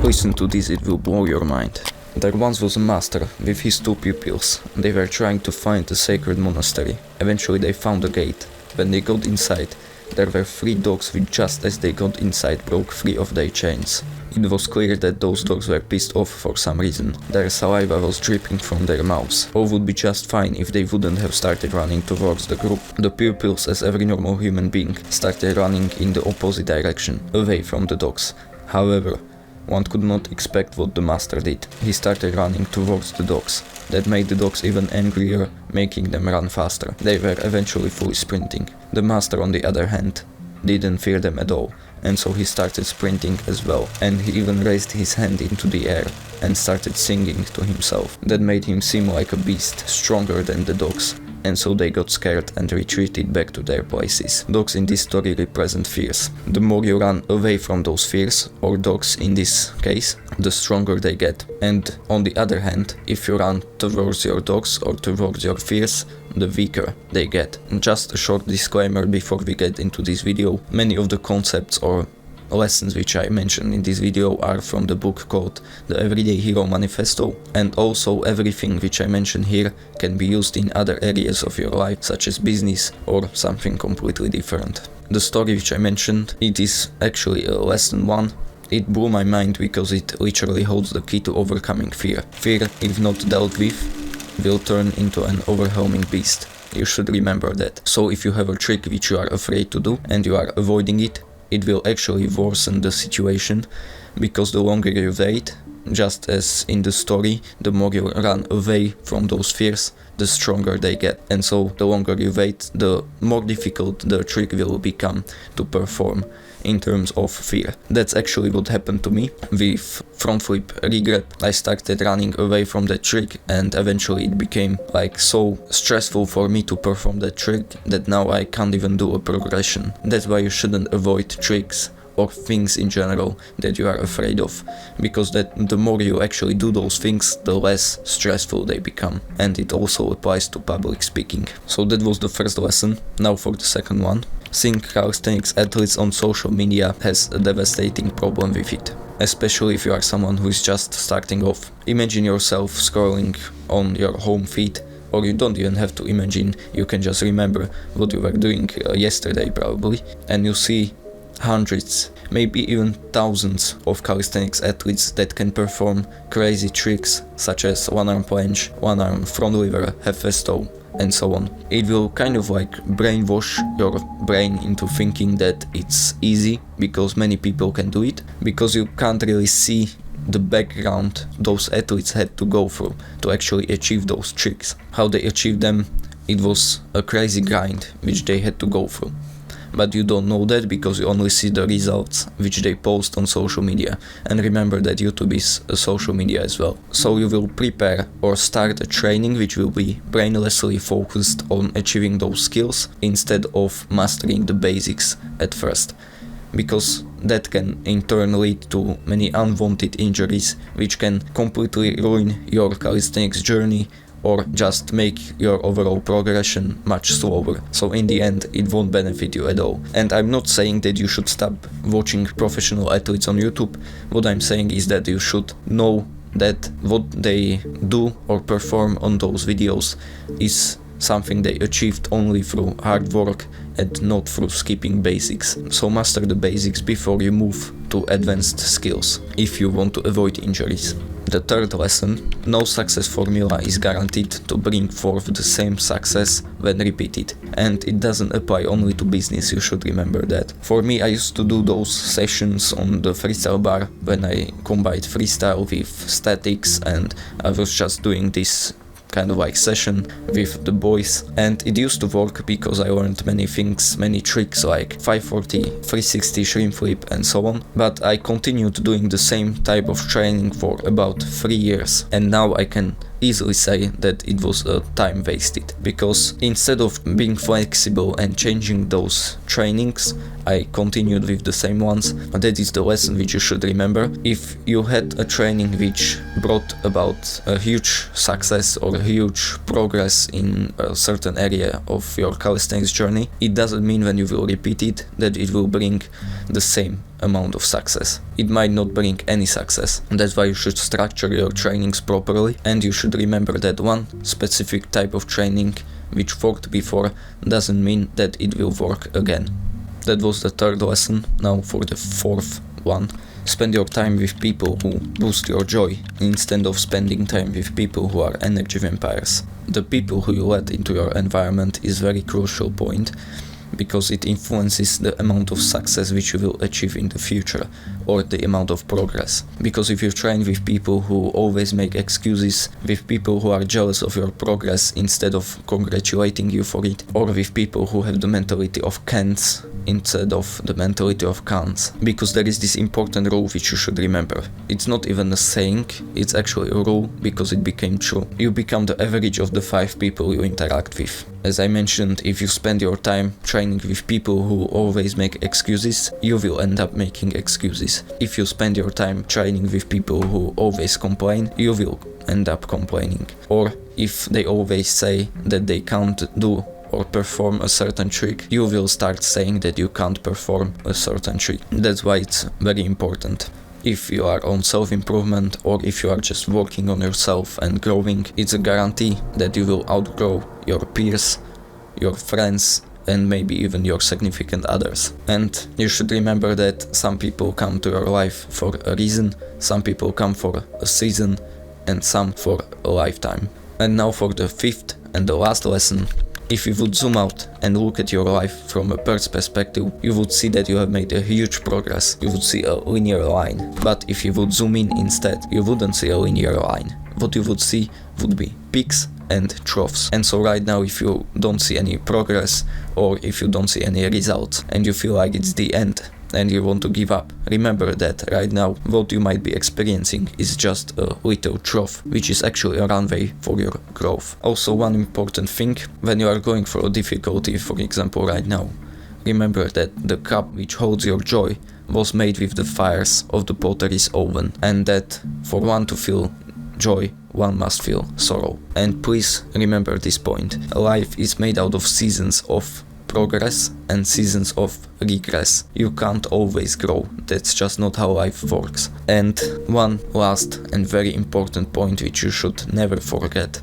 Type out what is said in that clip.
Listen to this, it will blow your mind. There once was a master with his 2 pupils. They were trying to find a sacred monastery. Eventually they found a gate. When they got inside, there were 3 dogs which just as they got inside broke free of their chains. It was clear that those dogs were pissed off for some reason. Their saliva was dripping from their mouths. All would be just fine if they wouldn't have started running towards the group. The pupils, as every normal human being, started running in the opposite direction, away from the dogs. However, one could not expect what the master did. He started running towards the dogs. That made the dogs even angrier, making them run faster. They were eventually fully sprinting. The master, on the other hand, didn't fear them at all, and so he started sprinting as well, and he even raised his hand into the air and started singing to himself. That made him seem like a beast, stronger than the dogs, and so they got scared and retreated back to their places. Dogs in this story represent fears. The more you run away from those fears, or dogs in this case, the stronger they get. And on the other hand, if you run towards your dogs or towards your fears, the weaker they get. Just a short disclaimer before we get into this video: many of the concepts or lessons which I mentioned in this video are from the book called The Everyday Hero Manifesto, and also everything which I mention here can be used in other areas of your life, such as business or something completely different. The story which I mentioned, it is actually a lesson 1. It blew my mind because it literally holds the key to overcoming fear. Fear, if not dealt with, will turn into an overwhelming beast. You should remember that. So if you have a trick which you are afraid to do and you are avoiding it, it will actually worsen the situation, because the longer you wait, just as in the story, the more you run away from those fears, the stronger they get. And so the longer you wait, the more difficult the trick will become to perform in terms of fear. That's actually what happened to me with front flip regret. I started running away from that trick, and eventually it became like so stressful for me to perform that trick that now I can't even do a progression. That's why you shouldn't avoid tricks or things in general that you are afraid of, because that the more you actually do those things, the less stressful they become. And it also applies to public speaking. So that was the first lesson. Now for the second one. Seeing calisthenics athletes on social media has a devastating problem with it, especially if you are someone who is just starting off. Imagine yourself scrolling on your home feed, or you don't even have to imagine, you can just remember what you were doing yesterday probably, and you see hundreds, maybe even thousands of calisthenics athletes that can perform crazy tricks such as 1-arm planche, 1-arm front lever, Hefesto, and so on. It will kind of like brainwash your brain into thinking that it's easy because many people can do it, because you can't really see the background those athletes had to go through to actually achieve those tricks. How they achieved them, it was a crazy grind which they had to go through. But you don't know that because you only see the results which they post on social media. And remember that YouTube is a social media as well. So you will prepare or start a training which will be brainlessly focused on achieving those skills instead of mastering the basics at first, because that can in turn lead to many unwanted injuries which can completely ruin your calisthenics journey or just make your overall progression much slower. So in the end, it won't benefit you at all. And I'm not saying that you should stop watching professional athletes on YouTube. What I'm saying is that you should know that what they do or perform on those videos is something they achieved only through hard work and not through skipping basics. So master the basics before you move to advanced skills, if you want to avoid injuries. The third lesson: no success formula is guaranteed to bring forth the same success when repeated. And it doesn't apply only to business, you should remember that. For me, I used to do those sessions on the freestyle bar when I combined freestyle with statics, and I was just doing this kind of like session with the boys, and it used to work because I learned many things, many tricks like 540, 360 shrimp flip and so on. But I continued doing the same type of training for about 3 years, and now I can easily say that it was a time wasted, because instead of being flexible and changing those trainings, I continued with the same ones. That is the lesson which you should remember. If you had a training which brought about a huge success or a huge progress in a certain area of your calisthenics journey, it doesn't mean when you will repeat it that it will bring the same amount of success. It might not bring any success. That's why you should structure your trainings properly, and you should remember that one specific type of training which worked before doesn't mean that it will work again. That was the third lesson. Now for the fourth one. Spend your time with people who boost your joy instead of spending time with people who are energy vampires. The people who you let into your environment is very crucial point, because it influences the amount of success which you will achieve in the future, or the amount of progress. Because if you train with people who always make excuses, with people who are jealous of your progress instead of congratulating you for it, or with people who have the mentality of cans instead of the mentality of cans. Because there is this important rule which you should remember. It's not even a saying, it's actually a rule because it became true. You become the average of the 5 people you interact with. As I mentioned, if you spend your time training with people who always make excuses, you will end up making excuses. If you spend your time training with people who always complain, you will end up complaining. Or if they always say that they can't do or perform a certain trick, you will start saying that you can't perform a certain trick. That's why it's very important. If you are on self-improvement, or if you are just working on yourself and growing, it's a guarantee that you will outgrow your peers, your friends, and maybe even your significant others. And you should remember that some people come to your life for a reason, some people come for a season, and some for a lifetime. And now for the fifth and the last lesson. If you would zoom out and look at your life from a bird's perspective, you would see that you have made a huge progress. You would see a linear line. But if you would zoom in instead, you wouldn't see a linear line. What you would see would be peaks and troughs. And so right now, if you don't see any progress, or if you don't see any results, and you feel like it's the end, and you want to give up, remember that right now what you might be experiencing is just a little trough, which is actually a runway for your growth. Also, one important thing, when you are going for a difficulty, for example right now, remember that the cup which holds your joy was made with the fires of the pottery's oven, and that for one to feel joy, one must feel sorrow. And please remember this point. Life is made out of seasons of progress and seasons of regress. You can't always grow. That's just not how life works. And one last and very important point which you should never forget.